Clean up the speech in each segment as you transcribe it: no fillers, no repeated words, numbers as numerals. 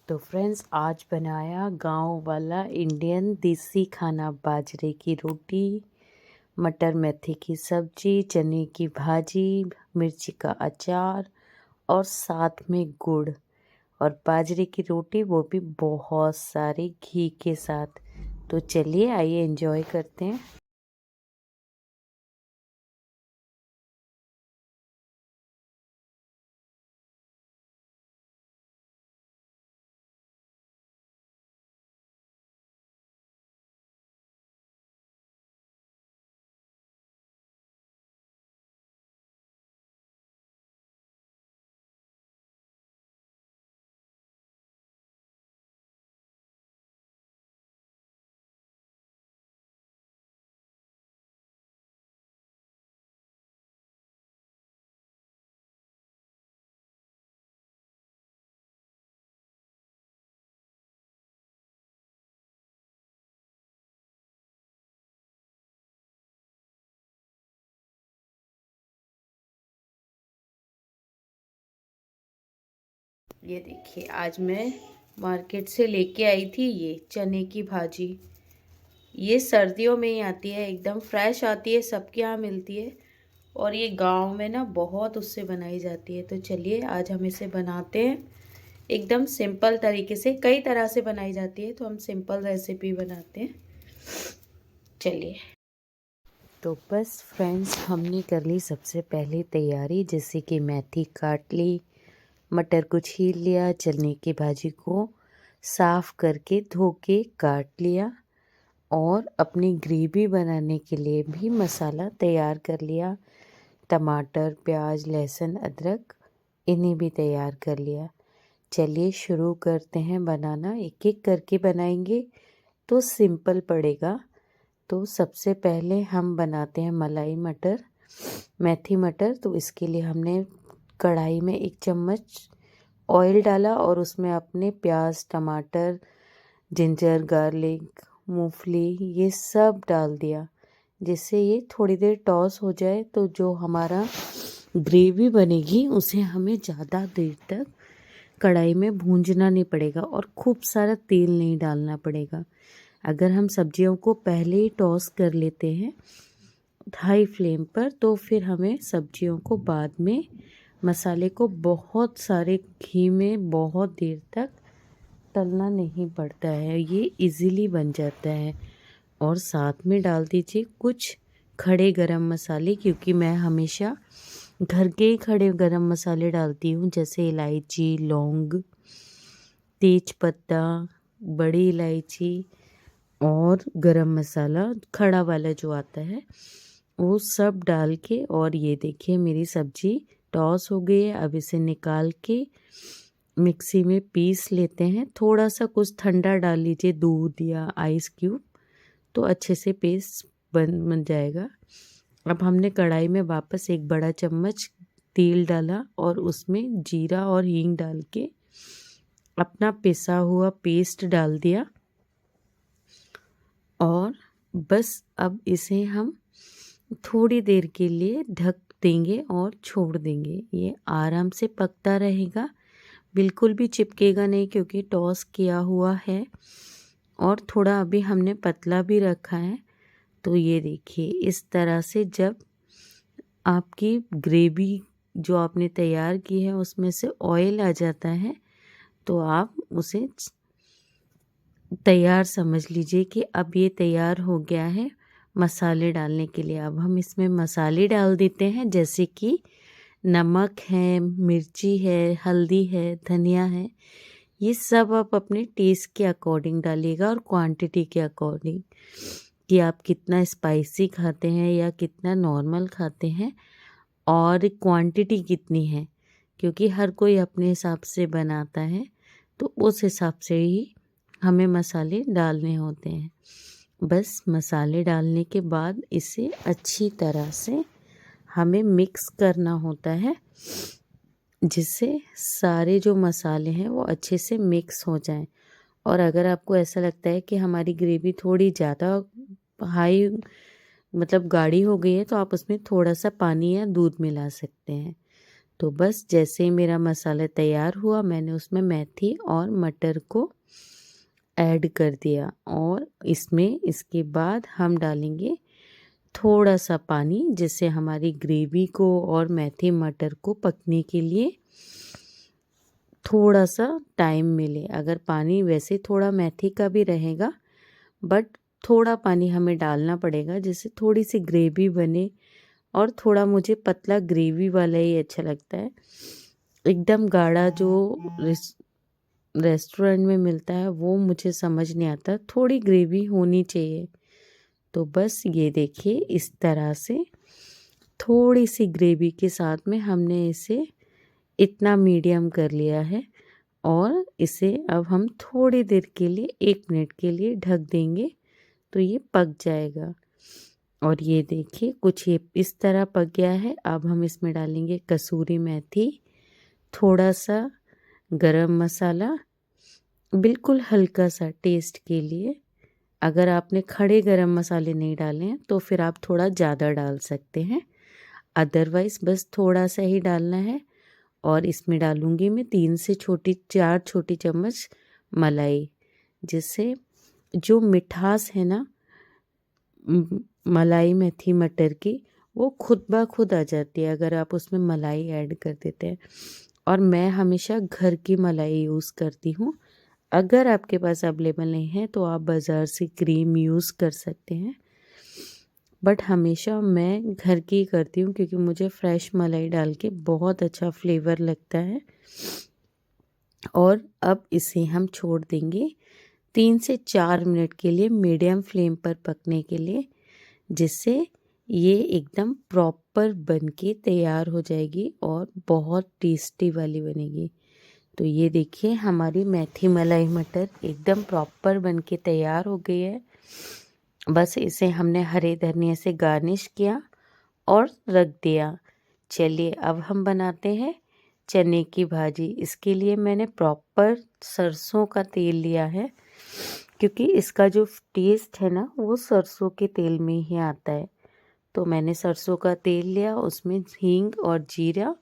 तो फ्रेंड्स आज बनाया गांव वाला इंडियन देसी खाना, बाजरे की रोटी, मटर मेथी की सब्जी, चने की भाजी, मिर्ची का अचार और साथ में गुड़। और बाजरे की रोटी वो भी बहुत सारे घी के साथ। तो चलिए आइए एंजॉय करते हैं। ये देखिए आज मैं मार्केट से लेके आई थी ये चने की भाजी। ये सर्दियों में ही आती है, एकदम फ्रेश आती है, सबके यहाँ मिलती है। और ये गांव में ना बहुत उससे बनाई जाती है। तो चलिए आज हम इसे बनाते हैं एकदम सिंपल तरीके से। कई तरह से बनाई जाती है तो हम सिंपल रेसिपी बनाते हैं। चलिए। तो बस फ्रेंड्स हमने कर ली सबसे पहले तैयारी, जैसे कि मेथी काट ली, मटर को छील लिया, चने की भाजी को साफ़ करके धो के काट लिया और अपनी ग्रेवी बनाने के लिए भी मसाला तैयार कर लिया। टमाटर, प्याज, लहसुन, अदरक इन्हें भी तैयार कर लिया। चलिए शुरू करते हैं बनाना। एक एक करके बनाएंगे तो सिंपल पड़ेगा। तो सबसे पहले हम बनाते हैं मलाई मटर, मेथी मटर। तो इसके लिए हमने कढ़ाई में 1 चम्मच ऑयल डाला और उसमें अपने प्याज, टमाटर, जिंजर गार्लिक, मूंगफली ये सब डाल दिया, जिससे ये थोड़ी देर टॉस हो जाए। तो जो हमारा ग्रेवी बनेगी उसे हमें ज़्यादा देर तक कढ़ाई में भूंजना नहीं पड़ेगा और खूब सारा तेल नहीं डालना पड़ेगा। अगर हम सब्जियों को पहले ही टॉस कर लेते हैं हाई फ्लेम पर, तो फिर हमें सब्जियों को बाद में मसाले को बहुत सारे घी में बहुत देर तक तलना नहीं पड़ता है, ये इजीली बन जाता है। और साथ में डाल दीजिए कुछ खड़े गरम मसाले, क्योंकि मैं हमेशा घर के ही खड़े गरम मसाले डालती हूँ, जैसे इलायची, लौंग, तेज पत्ता, बड़ी इलायची और गरम मसाला खड़ा वाला जो आता है वो सब डाल के। और ये देखिए मेरी सब्जी टॉस हो गई है। अब इसे निकाल के मिक्सी में पीस लेते हैं। थोड़ा सा कुछ ठंडा डाल लीजिए, दूध या आइस क्यूब, तो अच्छे से पेस्ट बन जाएगा। अब हमने कढ़ाई में वापस 1 बड़ा चम्मच तेल डाला और उसमें जीरा और हींग डाल के अपना पिसा हुआ पेस्ट डाल दिया। और बस अब इसे हम थोड़ी देर के लिए ढक देंगे और छोड़ देंगे। ये आराम से पकता रहेगा, बिल्कुल भी चिपकेगा नहीं, क्योंकि टॉस किया हुआ है और थोड़ा अभी हमने पतला भी रखा है। तो ये देखिए इस तरह से जब आपकी ग्रेवी जो आपने तैयार की है उसमें से ऑयल आ जाता है, तो आप उसे तैयार समझ लीजिए कि अब ये तैयार हो गया है मसाले डालने के लिए। अब हम इसमें मसाले डाल देते हैं, जैसे कि नमक है, मिर्ची है, हल्दी है, धनिया है। ये सब आप अपने टेस्ट के अकॉर्डिंग डालिएगा और क्वांटिटी के अकॉर्डिंग, कि आप कितना स्पाइसी खाते हैं या कितना नॉर्मल खाते हैं और क्वांटिटी कितनी है, क्योंकि हर कोई अपने हिसाब से बनाता है। तो उस हिसाब से ही हमें मसाले डालने होते हैं। बस मसाले डालने के बाद इसे अच्छी तरह से हमें मिक्स करना होता है, जिससे सारे जो मसाले हैं वो अच्छे से मिक्स हो जाएं। और अगर आपको ऐसा लगता है कि हमारी ग्रेवी थोड़ी ज़्यादा हाई मतलब गाढ़ी हो गई है, तो आप उसमें थोड़ा सा पानी या दूध मिला सकते हैं। तो बस जैसे ही मेरा मसाला तैयार हुआ मैंने उसमें मेथी और मटर को ऐड कर दिया और इसमें इसके बाद हम डालेंगे थोड़ा सा पानी, जिससे हमारी ग्रेवी को और मेथी मटर को पकने के लिए थोड़ा सा टाइम मिले। अगर पानी वैसे थोड़ा मेथी का भी रहेगा, बट थोड़ा पानी हमें डालना पड़ेगा जिससे थोड़ी सी ग्रेवी बने। और थोड़ा मुझे पतला ग्रेवी वाला ही अच्छा लगता है, एकदम गाढ़ा जो रेस्टोरेंट में मिलता है वो मुझे समझ नहीं आता, थोड़ी ग्रेवी होनी चाहिए। तो बस ये देखिए इस तरह से थोड़ी सी ग्रेवी के साथ में हमने इसे इतना मीडियम कर लिया है और इसे अब हम थोड़ी देर के लिए 1 मिनट के लिए ढक देंगे तो ये पक जाएगा। और ये देखिए कुछ ये इस तरह पक गया है। अब हम इसमें डालेंगे कसूरी मेथी, थोड़ा सा गरम मसाला, बिल्कुल हल्का सा टेस्ट के लिए। अगर आपने खड़े गरम मसाले नहीं डाले हैं तो फिर आप थोड़ा ज़्यादा डाल सकते हैं, अदरवाइज़ बस थोड़ा सा ही डालना है। और इसमें डालूँगी मैं 3 से 4 छोटी चम्मच मलाई, जिससे जो मिठास है ना मलाई मेथी मटर की वो खुद ब खुद आ जाती है अगर आप उसमें मलाई ऐड कर देते हैं। और मैं हमेशा घर की मलाई यूज़ करती हूँ। अगर आपके पास अवेलेबल नहीं है तो आप बाज़ार से क्रीम यूज़ कर सकते हैं, बट हमेशा मैं घर की ही करती हूँ क्योंकि मुझे फ्रेश मलाई डाल के बहुत अच्छा फ्लेवर लगता है। और अब इसे हम छोड़ देंगे 3 से 4 मिनट के लिए मीडियम फ्लेम पर पकने के लिए, जिससे ये एकदम प्रॉपर बन के तैयार हो जाएगी और बहुत टेस्टी वाली बनेगी। तो ये देखिए हमारी मेथी मलाई मटर एकदम प्रॉपर बन के तैयार हो गई है। बस इसे हमने हरे धनिया से गार्निश किया और रख दिया। चलिए अब हम बनाते हैं चने की भाजी। इसके लिए मैंने प्रॉपर सरसों का तेल लिया है क्योंकि इसका जो टेस्ट है ना वो सरसों के तेल में ही आता है। तो मैंने सरसों का तेल लिया, उसमें हींग और जीरा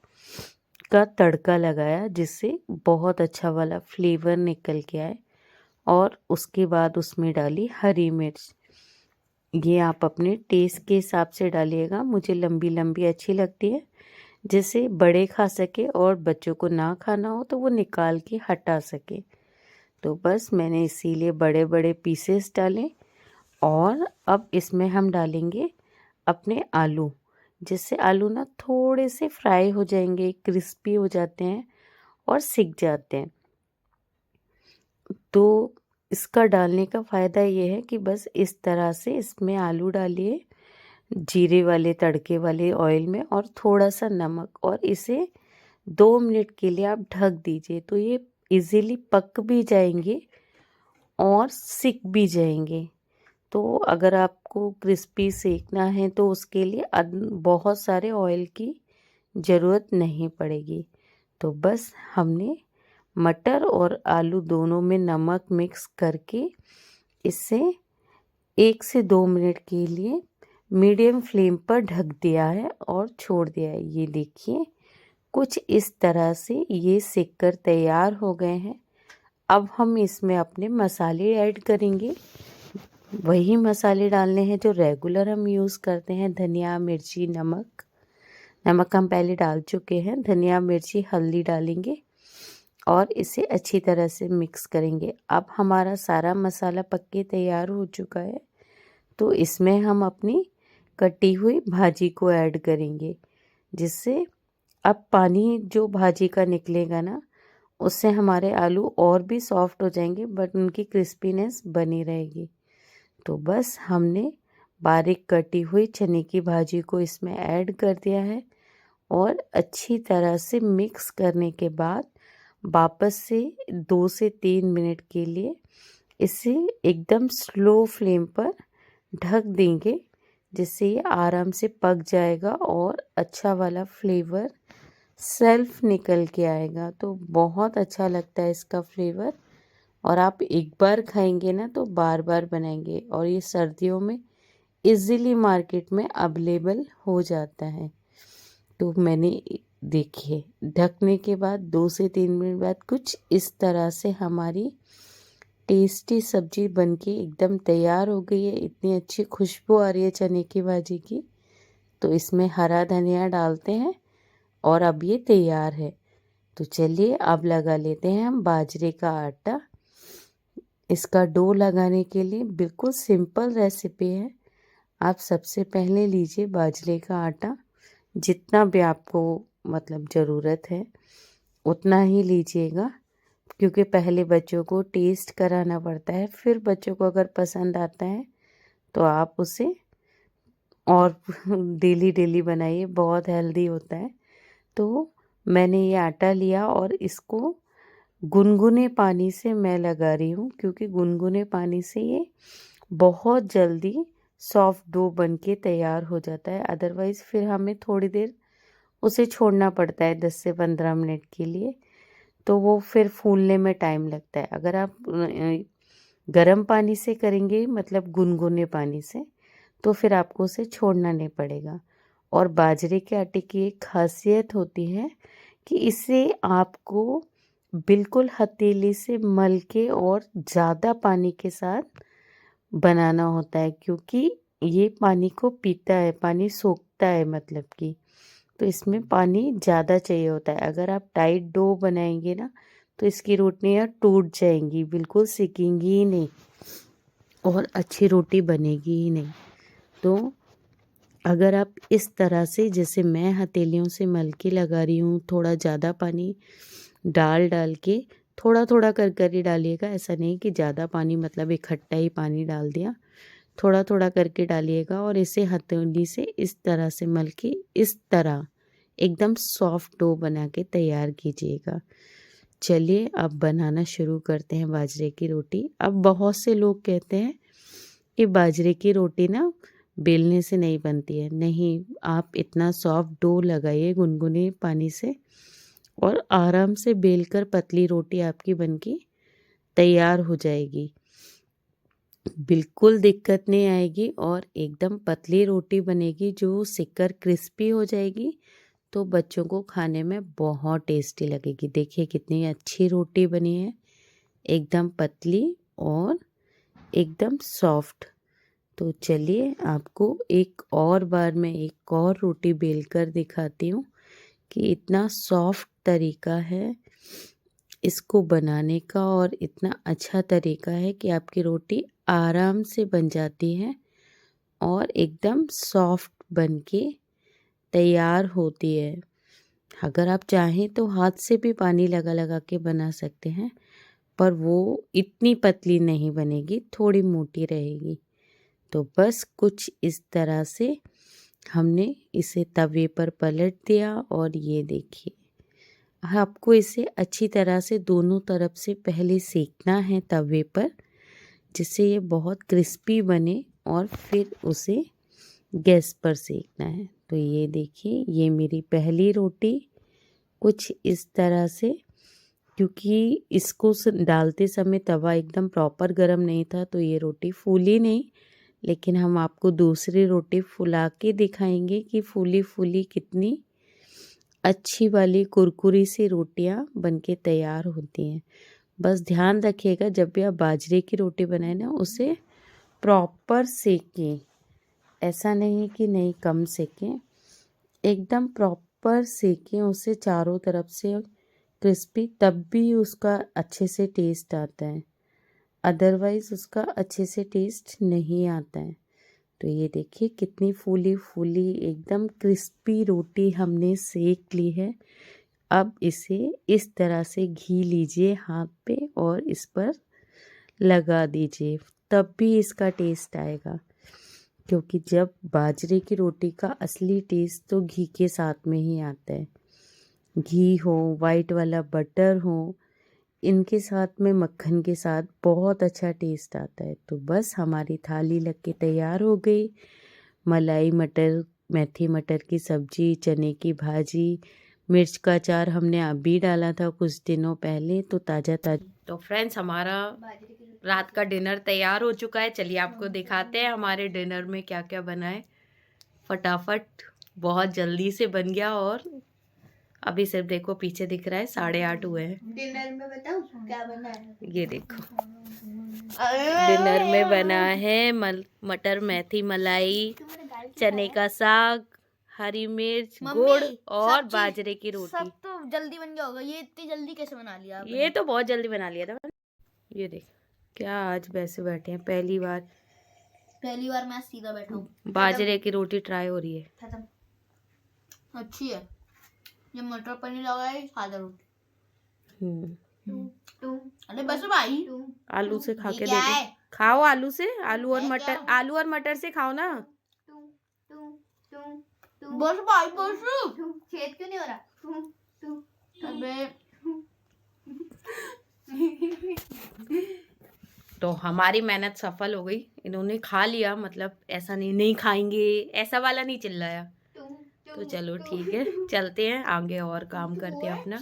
का तड़का लगाया जिससे बहुत अच्छा वाला फ्लेवर निकल के आए। और उसके बाद उसमें डाली हरी मिर्च। ये आप अपने टेस्ट के हिसाब से डालिएगा, मुझे लंबी लंबी अच्छी लगती है जिससे बड़े खा सके और बच्चों को ना खाना हो तो वो निकाल के हटा सके। तो बस मैंने इसीलिए बड़े बड़े पीसेस डाले। और अब इसमें हम डालेंगे अपने आलू, जिससे आलू ना थोड़े से फ्राई हो जाएंगे, क्रिस्पी हो जाते हैं और सिक जाते हैं। तो इसका डालने का फ़ायदा ये है कि बस इस तरह से इसमें आलू डालिए जीरे वाले तड़के वाले ऑयल में और थोड़ा सा नमक, और इसे 2 मिनट के लिए आप ढक दीजिए तो ये इजीली पक भी जाएंगे और सिक भी जाएंगे। तो अगर आपको क्रिस्पी सेकना है तो उसके लिए बहुत सारे ऑयल की ज़रूरत नहीं पड़ेगी। तो बस हमने मटर और आलू दोनों में नमक मिक्स करके इसे 1 से 2 मिनट के लिए मीडियम फ्लेम पर ढक दिया है और छोड़ दिया है। ये देखिए कुछ इस तरह से ये सिक कर तैयार हो गए हैं। अब हम इसमें अपने मसाले ऐड करेंगे। वही मसाले डालने हैं जो रेगुलर हम यूज़ करते हैं, धनिया मिर्ची नमक। नमक हम पहले डाल चुके हैं, धनिया मिर्ची हल्दी डालेंगे और इसे अच्छी तरह से मिक्स करेंगे। अब हमारा सारा मसाला पक के तैयार हो चुका है तो इसमें हम अपनी कटी हुई भाजी को ऐड करेंगे, जिससे अब पानी जो भाजी का निकलेगा ना उससे हमारे आलू और भी सॉफ्ट हो जाएंगे बट उनकी क्रिस्पीनेस बनी रहेगी। तो बस हमने बारीक कटी हुई चने की भाजी को इसमें ऐड कर दिया है और अच्छी तरह से मिक्स करने के बाद वापस से 2 से 3 मिनट के लिए इसे एकदम स्लो फ्लेम पर ढक देंगे, जिससे ये आराम से पक जाएगा और अच्छा वाला फ्लेवर सेल्फ निकल के आएगा। तो बहुत अच्छा लगता है इसका फ्लेवर और आप एक बार खाएंगे ना तो बार बार बनाएंगे। और ये सर्दियों में इजीली मार्केट में अवेलेबल हो जाता है। तो मैंने देखिए ढकने के बाद 2 से 3 मिनट बाद कुछ इस तरह से हमारी टेस्टी सब्जी बनके एकदम तैयार हो गई है। इतनी अच्छी खुशबू आ रही है चने की भाजी की। तो इसमें हरा धनिया डालते हैं और अब ये तैयार है। तो चलिए अब लगा लेते हैं हम बाजरे का आटा। इसका डो लगाने के लिए बिल्कुल सिंपल रेसिपी है। आप सबसे पहले लीजिए बाजरे का आटा, जितना भी आपको मतलब ज़रूरत है उतना ही लीजिएगा, क्योंकि पहले बच्चों को टेस्ट कराना पड़ता है, फिर बच्चों को अगर पसंद आता है तो आप उसे और डेली डेली बनाइए, बहुत हेल्दी होता है। तो मैंने ये आटा लिया और इसको गुनगुने पानी से मैं लगा रही हूँ, क्योंकि गुनगुने पानी से ये बहुत जल्दी सॉफ्ट डो बनके तैयार हो जाता है। अदरवाइज़ फिर हमें थोड़ी देर उसे छोड़ना पड़ता है 10 से 15 मिनट के लिए, तो वो फिर फूलने में टाइम लगता है। अगर आप गर्म पानी से करेंगे, मतलब गुनगुने पानी से, तो फिर आपको उसे छोड़ना नहीं पड़ेगा। और बाजरे के आटे की एक खासियत होती है कि इसे आपको बिल्कुल हथेली से मल के और ज़्यादा पानी के साथ बनाना होता है, क्योंकि ये पानी को पीता है, पानी सोखता है मतलब कि, तो इसमें पानी ज़्यादा चाहिए होता है। अगर आप टाइट डो बनाएंगे ना तो इसकी रोटियाँ टूट जाएंगी, बिल्कुल सिकेंगी ही नहीं और अच्छी रोटी बनेगी ही नहीं। तो अगर आप इस तरह से, जैसे मैं हथेलियों से मल के लगा रही हूँ, थोड़ा ज़्यादा पानी डाल डाल के, थोड़ा थोड़ा कर कर ही डालिएगा, ऐसा नहीं कि ज़्यादा पानी मतलब इकट्ठा ही पानी डाल दिया, थोड़ा थोड़ा करके डालिएगा और इसे हथेली से इस तरह से मल के इस तरह एकदम सॉफ्ट डो बना के तैयार कीजिएगा। चलिए अब बनाना शुरू करते हैं बाजरे की रोटी। अब बहुत से लोग कहते हैं कि बाजरे की रोटी ना बेलने से नहीं बनती है। नहीं, आप इतना सॉफ्ट डो लगाइए गुनगुने पानी से और आराम से बेलकर पतली रोटी आपकी बनके तैयार हो जाएगी। बिल्कुल दिक्कत नहीं आएगी और एकदम पतली रोटी बनेगी जो सिककर क्रिस्पी हो जाएगी, तो बच्चों को खाने में बहुत टेस्टी लगेगी। देखिए कितनी अच्छी रोटी बनी है, एकदम पतली और एकदम सॉफ्ट। तो चलिए आपको एक और बार मैं एक और रोटी बेलकर दिखाती हूँ कि इतना सॉफ्ट तरीका है इसको बनाने का और इतना अच्छा तरीका है कि आपकी रोटी आराम से बन जाती है और एकदम सॉफ्ट बनके तैयार होती है। अगर आप चाहें तो हाथ से भी पानी लगा लगा के बना सकते हैं, पर वो इतनी पतली नहीं बनेगी, थोड़ी मोटी रहेगी। तो बस कुछ इस तरह से हमने इसे तवे पर पलट दिया और ये देखिए, आपको इसे अच्छी तरह से दोनों तरफ से पहले सेकना है तवे पर, जिससे ये बहुत क्रिस्पी बने और फिर उसे गैस पर सेकना है। तो ये देखिए, ये मेरी पहली रोटी कुछ इस तरह से, क्योंकि इसको डालते समय तवा एकदम प्रॉपर गरम नहीं था तो ये रोटी फूली नहीं, लेकिन हम आपको दूसरी रोटी फुला के दिखाएंगे कि फूली फूली कितनी अच्छी वाली कुरकुरी सी रोटियां बनके तैयार होती हैं। बस ध्यान रखिएगा जब भी आप बाजरे की रोटी बनाए ना, उसे प्रॉपर सेकें, ऐसा नहीं कि नहीं कम सेकें, एकदम प्रॉपर सेकें उसे चारों तरफ से क्रिस्पी, तब भी उसका अच्छे से टेस्ट आता है, अदरवाइज़ उसका अच्छे से टेस्ट नहीं आता है। तो ये देखिए कितनी फूली फूली एकदम क्रिस्पी रोटी हमने सेक ली है। अब इसे इस तरह से घी लीजिए हाथ पे और इस पर लगा दीजिए, तब भी इसका टेस्ट आएगा, क्योंकि जब बाजरे की रोटी का असली टेस्ट तो घी के साथ में ही आता है। घी हो, वाइट वाला बटर हो, इनके साथ में मक्खन के साथ बहुत अच्छा टेस्ट आता है। तो बस हमारी थाली लग के तैयार हो गई। मलाई मटर, मेथी मटर की सब्जी, चने की भाजी, मिर्च का अचार हमने अभी डाला था कुछ दिनों पहले, तो ताज़ा ताज़ा। तो फ्रेंड्स, हमारा रात का डिनर तैयार हो चुका है। चलिए आपको दिखाते हैं हमारे डिनर में क्या क्या बना है। फटाफट बहुत जल्दी से बन गया और अभी सिर्फ देखो पीछे दिख रहा है 8:30 हुए हैं। डिनर में बताऊं क्या बना है? ये देखो डिनर में बना है मटर मेथी मलाई, चने का साग, हरी मिर्च, गुड़ और बाजरे की रोटी। सब तो जल्दी बन गया होगा, ये इतनी जल्दी कैसे बना लिया आपने? ये तो बहुत जल्दी बना लिया था मैंने। ये देख क्या आज वैसे बैठे हैं, पहली बार मैं सीधा बैठा हूँ। बाजरे की रोटी ट्राई हो रही है। खत्म। अच्छी है ये मटर पनीर लगा है सादा रोटी। अरे बस भाई आलू से खा के क्या देखो। है? खाओ आलू से, आलू और मटर से खाओ ना। बस भाई बस छेद क्यों नहीं हो रहा? अबे तो हमारी मेहनत सफल हो गई, इन्होंने खा लिया, मतलब ऐसा नहीं खाएंगे ऐसा वाला नहीं चिल्लाया। तो चलो ठीक है, चलते हैं आगे और काम करते हैं अपना।